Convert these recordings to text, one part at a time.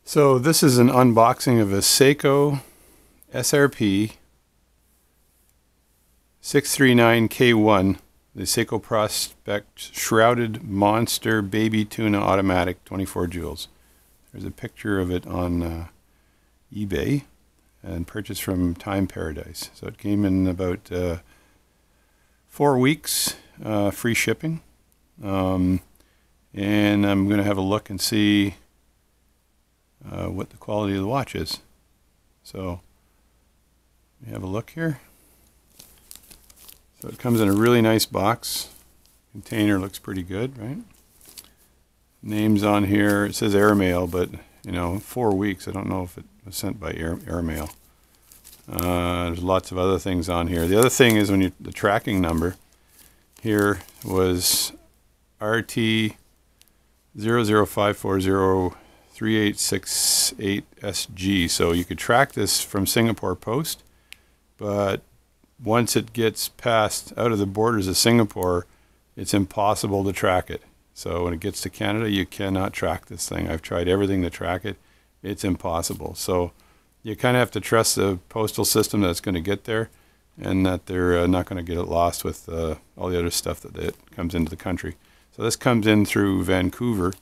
So this is an unboxing of a Seiko SRP639K1, the Seiko Prospect Shrouded Monster Baby Tuna Automatic 24 joules. There's a picture of it on eBay and purchased from Time Paradise. So it came in about 4 weeks, free shipping. And I'm going to have a look and see what the quality of the watch is. So we have a look here. So it comes in a really nice box. Container looks pretty good, right? Names on here. It says airmail, but you know, 4 weeks. I don't know if it was sent by airmail. There's lots of other things on here. The other thing is when the tracking number here was RT005403868SG. So you could track this from Singapore Post, but once it gets passed out of the borders of Singapore, it's impossible to track it. So when it gets to Canada, you cannot track this thing. I've tried everything to track it. It's impossible. So you kind of have to trust the postal system that it's going to get there, and that they're not going to get it lost with all the other stuff that comes into the country. So this comes in through Vancouver,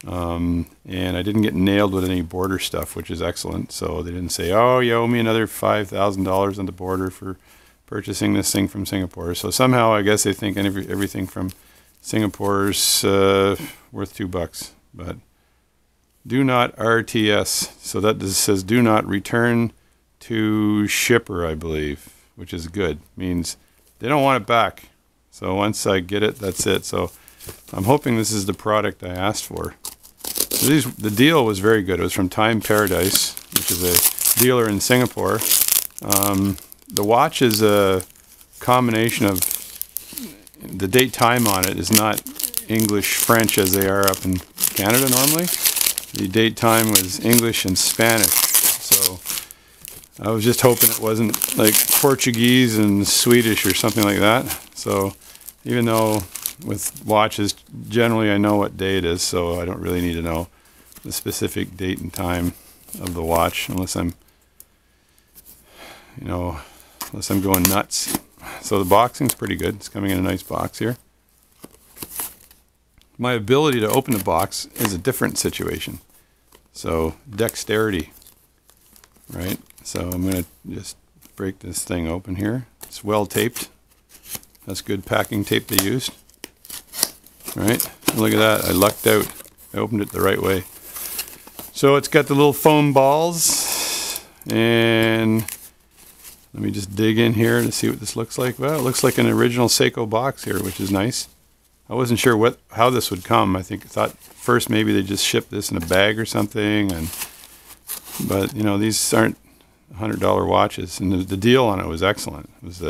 and I didn't get nailed with any border stuff, which is excellent. So they didn't say, oh, you owe me another $5,000 on the border for purchasing this thing from Singapore. So somehow I guess they think everything from Singapore's worth $2. But do not RTS. So that just says do not return to shipper, I believe, which is good. Means they don't want it back. So once I get it, that's it. So I'm hoping this is the product I asked for. So the deal was very good. It was from Time Paradise, which is a dealer in Singapore. The watch is a combination of, the date time on it is not English French as they are up in Canada normally. The date time was English and Spanish. So I was just hoping it wasn't like Portuguese and Swedish or something like that. So even though with watches, generally I know what day it is, so I don't really need to know the specific date and time of the watch unless I'm, you know, unless I'm going nuts. So the boxing's pretty good. It's coming in a nice box here. My ability to open the box is a different situation. So dexterity, right? So I'm going to just break this thing open here. It's well taped. That's good packing tape they used. All right, look at that. I lucked out. I opened it the right way. So it's got the little foam balls, and let me just dig in here to see what this looks like. Well, it looks like an original Seiko box here, which is nice. I wasn't sure how this would come. I thought first maybe they just shipped this in a bag or something, but you know, these aren't $100 watches, and the deal on it was excellent. It was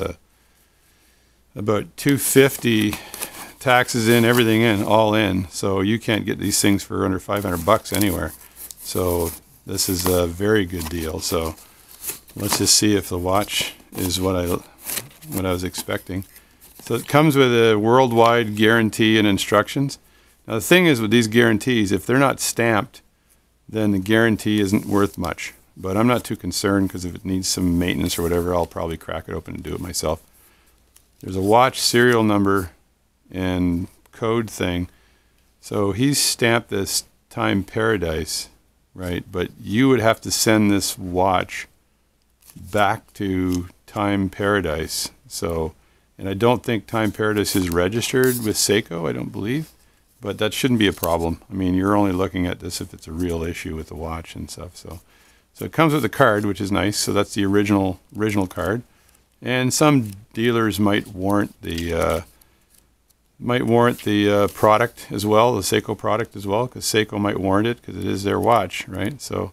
about $250, taxes in, everything in, all in. So you can't get these things for under $500 anywhere. So this is a very good deal. So let's just see if the watch is what I was expecting. So it comes with a worldwide guarantee and instructions. Now the thing is with these guarantees, if they're not stamped, then the guarantee isn't worth much. But I'm not too concerned, because if it needs some maintenance or whatever, I'll probably crack it open and do it myself. There's a watch serial number and code thing. So he's stamped this Time Paradise, right? But you would have to send this watch back to Time Paradise. So, and I don't think Time Paradise is registered with Seiko, I don't believe. But that shouldn't be a problem. I mean, you're only looking at this if it's a real issue with the watch and stuff. So it comes with a card, which is nice. So that's the original card. And some dealers might warrant the product as well, the Seiko product as well, because Seiko might warrant it because it is their watch, right? So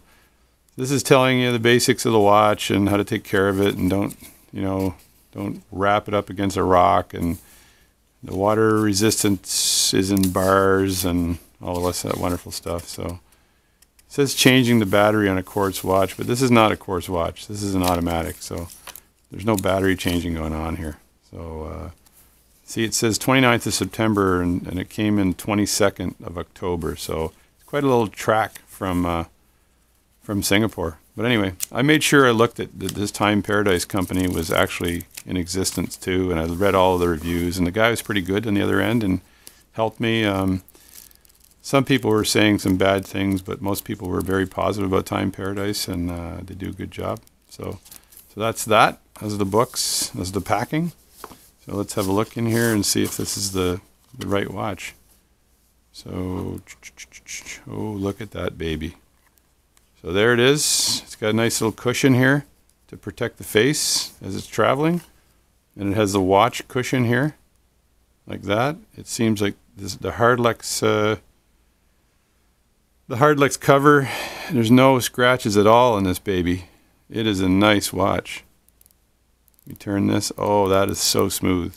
this is telling you the basics of the watch and how to take care of it, and don't wrap it up against a rock, and the water resistance is in bars and all the rest of that wonderful stuff. So it says changing the battery on a quartz watch, but this is not a quartz watch. This is an automatic, so there's no battery changing going on here. So see, it says 29th of September, and it came in 22nd of October. So it's quite a little track from from Singapore. But anyway, I made sure I looked at that this Time Paradise company was actually in existence too, and I read all of the reviews, and the guy was pretty good on the other end and helped me. Some people were saying some bad things, but most people were very positive about Time Paradise, and they do a good job. So that's that. Those are the books. Those are the packing. So let's have a look in here and see if this is the right watch. So, oh, look at that baby. So there it is. It's got a nice little cushion here to protect the face as it's traveling. And it has the watch cushion here, like that. It seems like this, the Hardlex cover, there's no scratches at all on this baby. It is a nice watch. Let me turn this. Oh, that is so smooth.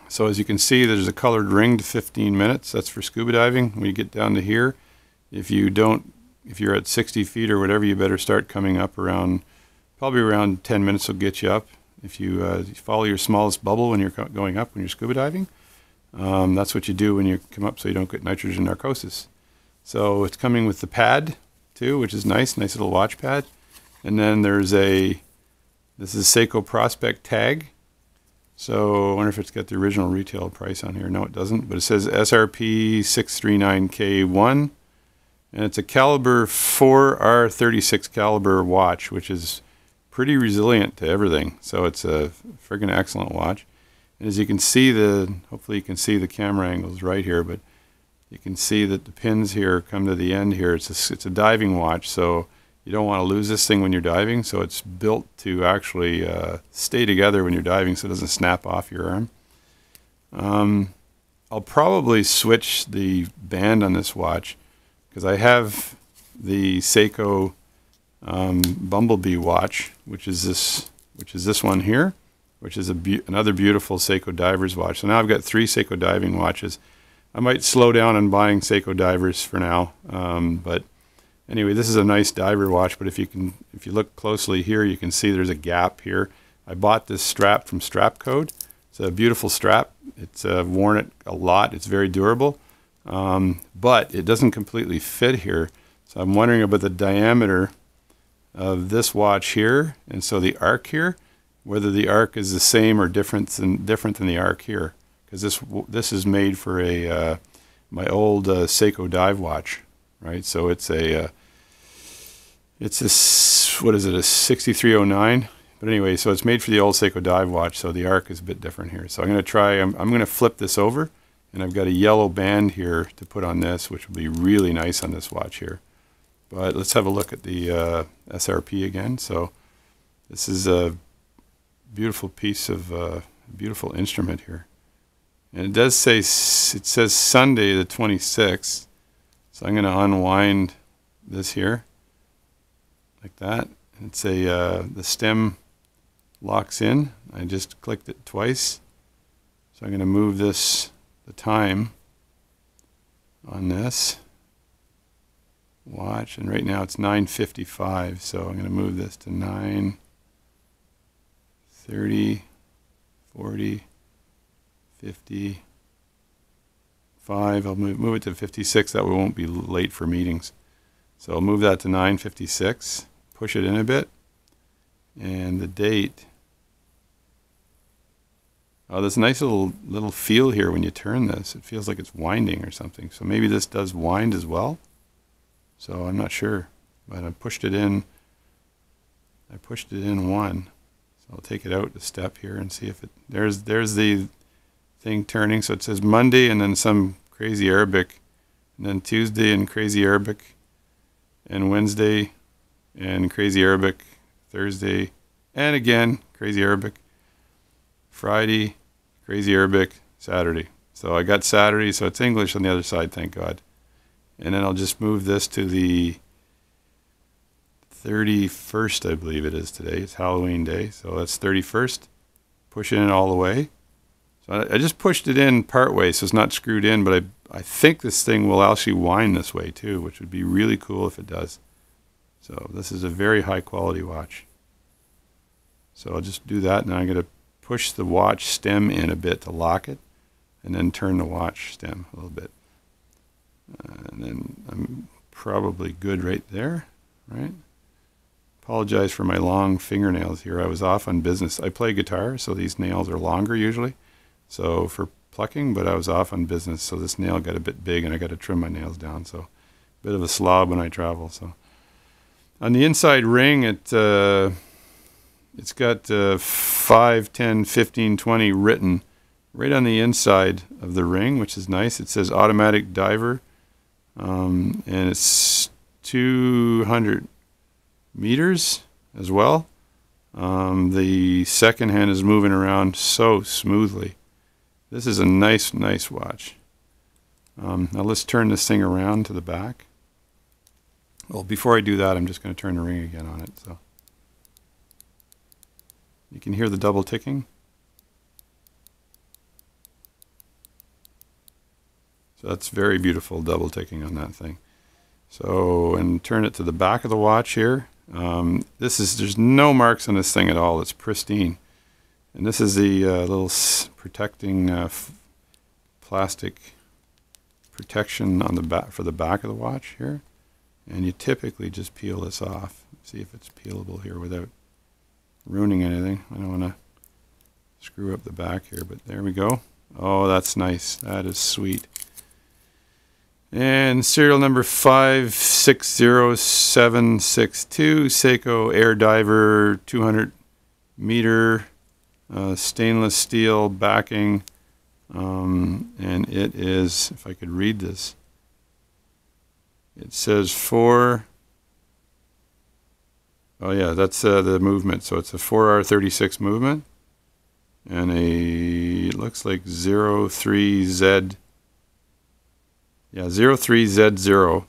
So as you can see, there's a colored ring to 15 minutes. That's for scuba diving. When you get down to here, if you're at 60 feet or whatever, you better start coming up around, probably around 10 minutes will get you up. If you follow your smallest bubble when you're going up when you're scuba diving, that's what you do when you come up so you don't get nitrogen narcosis. So it's coming with the pad too, which is nice little watch pad. And then there's this is Seiko Prospect tag. So I wonder if it's got the original retail price on here. No, it doesn't, but it says SRP639K1. And it's a caliber 4R36 caliber watch, which is pretty resilient to everything. So it's a friggin' excellent watch. And as you can see, hopefully you can see the camera angles right here, but you can see that the pins here come to the end here. It's a diving watch, so you don't want to lose this thing when you're diving. So it's built to actually stay together when you're diving so it doesn't snap off your arm. I'll probably switch the band on this watch, because I have the Seiko Bumblebee watch, which is this one here, which is another beautiful Seiko divers watch. So now I've got 3 Seiko diving watches. I might slow down on buying Seiko divers for now, but anyway, this is a nice diver watch. But if you look closely here, you can see there's a gap here. I bought this strap from Strap Code. It's a beautiful strap. It's worn it a lot. It's very durable. But it doesn't completely fit here. So I'm wondering about the diameter of this watch here, and so the arc here, whether the arc is the same or different than the arc here, because this is made for my old Seiko dive watch, right? So it's a what is it, a 6309? But anyway, so it's made for the old Seiko dive watch, so the arc is a bit different here. So I'm going to try. I'm going to flip this over. And I've got a yellow band here to put on this, which will be really nice on this watch here. But let's have a look at the SRP again. So this is a beautiful piece of beautiful instrument here. And it does say, it says Sunday the 26th. So I'm going to unwind this here like that. And it's the stem locks in. I just clicked it twice. So I'm going to move the time on this watch, and right now it's 9:55, so I'm going to move this to 9:30, 40, 55. I'll move it to 56, that way we won't be late for meetings. So I'll move that to 9:56, push it in a bit, and the date. Oh, there's a nice little feel here when you turn this. It feels like it's winding or something. So maybe this does wind as well. So I'm not sure, but I pushed it in. I pushed it in one. So I'll take it out a step here and see if it. There's the thing turning. So it says Monday and then some crazy Arabic, and then Tuesday and crazy Arabic, and Wednesday and crazy Arabic, Thursday, and again crazy Arabic. Friday, crazy Arabic, Saturday. So I got Saturday, so it's English on the other side, thank God. And then I'll just move this to the 31st, I believe it is today. It's Halloween day, so that's 31st. Push it in all the way. So I just pushed it in part way, so it's not screwed in, but I think this thing will actually wind this way too, which would be really cool if it does. So this is a very high quality watch. So I'll just do that, and I'm going to push the watch stem in a bit to lock it, and then turn the watch stem a little bit. And then I'm probably good right there, right? Apologize for my long fingernails here. I was off on business. I play guitar, so these nails are longer usually. So for plucking, but I was off on business, so this nail got a bit big and I got to trim my nails down. So a bit of a slob when I travel. So on the inside ring, it's got 5, 10, 15, 20 written right on the inside of the ring, which is nice. It says automatic diver, and it's 200 meters as well. The second hand is moving around so smoothly. This is a nice watch. Now let's turn this thing around to the back. Well, before I do that, I'm just going to turn the ring again on it. So you can hear the double ticking. So that's very beautiful double ticking on that thing. So, and turn it to the back of the watch here. There's no marks on this thing at all. It's pristine. And this is the little protecting plastic protection on the back for the back of the watch here. And you typically just peel this off. See if it's peelable here without ruining anything. I don't want to screw up the back here, but there we go. Oh, that's nice. That is sweet. And serial number 560762, Seiko Air Diver, 200 meter, stainless steel backing, and it is, if I could read this, it says oh yeah, that's the movement, so it's a 4R36 movement, and it looks like 03Z, yeah, 03Z0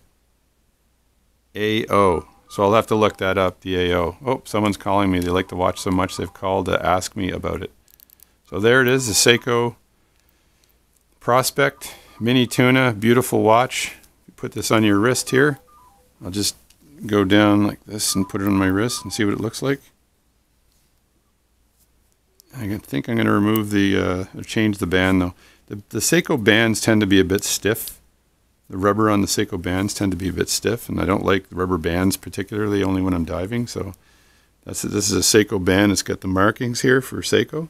AO. So I'll have to look that up, the AO. Oh, someone's calling me. They like to watch so much they've called to ask me about it. So there it is, the Seiko Prospect Mini Tuna, beautiful watch. You put this on your wrist here. I'll just go down like this and put it on my wrist and see what it looks like. I think I'm going to remove the, change the band though. The Seiko bands tend to be a bit stiff. The rubber on the Seiko bands tend to be a bit stiff, and I don't like the rubber bands particularly, only when I'm diving. So this is a Seiko band. It's got the markings here for Seiko.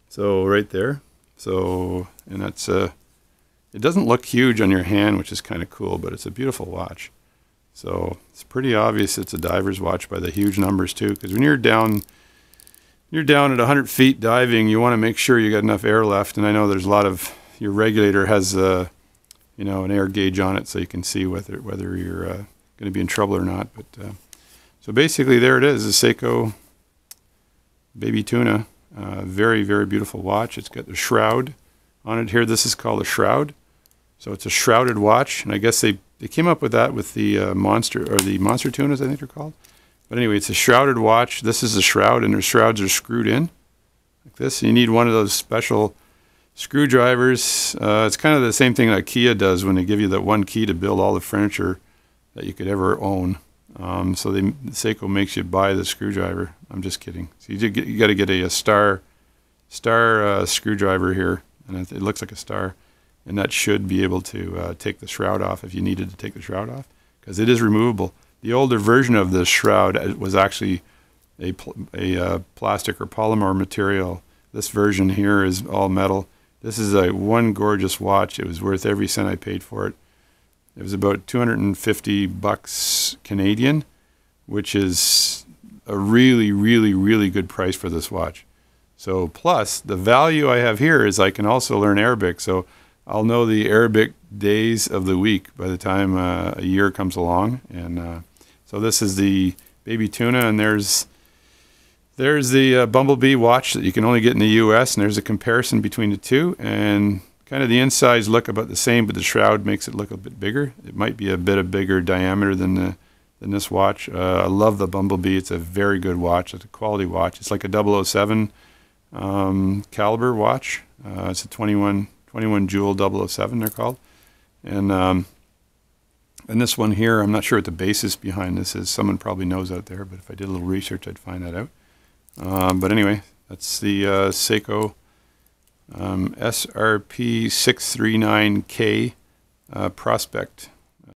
So right there. So, and that's it doesn't look huge on your hand, which is kind of cool, but it's a beautiful watch. So it's pretty obvious it's a diver's watch by the huge numbers too, because when you're down at 100 feet diving, you want to make sure you got enough air left. And I know there's a lot of, your regulator has an air gauge on it, so you can see whether you're going to be in trouble or not. But so basically, there it is, the Seiko Baby Tuna. Very, very beautiful watch. It's got the shroud on it here. This is called a shroud. So it's a shrouded watch, and I guess they came up with that with the Monster Tunas, I think they're called. But anyway, it's a shrouded watch. This is the shroud, and the shrouds are screwed in like this. You need one of those special screwdrivers. It's kind of the same thing like Kia does when they give you that one key to build all the furniture that you could ever own. So Seiko makes you buy the screwdriver. I'm just kidding. So you got to get a star screwdriver here, and it looks like a star, and that should be able to take the shroud off if you needed to take the shroud off, because it is removable. The older version of this shroud was actually a plastic or polymer material. This version here is all metal. This is one gorgeous watch. It was worth every cent I paid for it. It was about $250 Canadian, which is a really, really, really good price for this watch. So plus the value I have here is I can also learn Arabic. So I'll know the Arabic days of the week by the time a year comes along. And so this is the Baby Tuna, and there's the Bumblebee watch that you can only get in the US, and there's a comparison between the two, and kind of the insides look about the same, but the shroud makes it look a bit bigger. It might be a bit of bigger diameter than this watch. I love the Bumblebee. It's a very good watch. It's a quality watch. It's like a 007 caliber watch. It's a 21 jewel 007 they're called. And this one here, I'm not sure what the basis behind this is. Someone probably knows out there, but if I did a little research, I'd find that out. But anyway, that's the Seiko SRP639K Prospect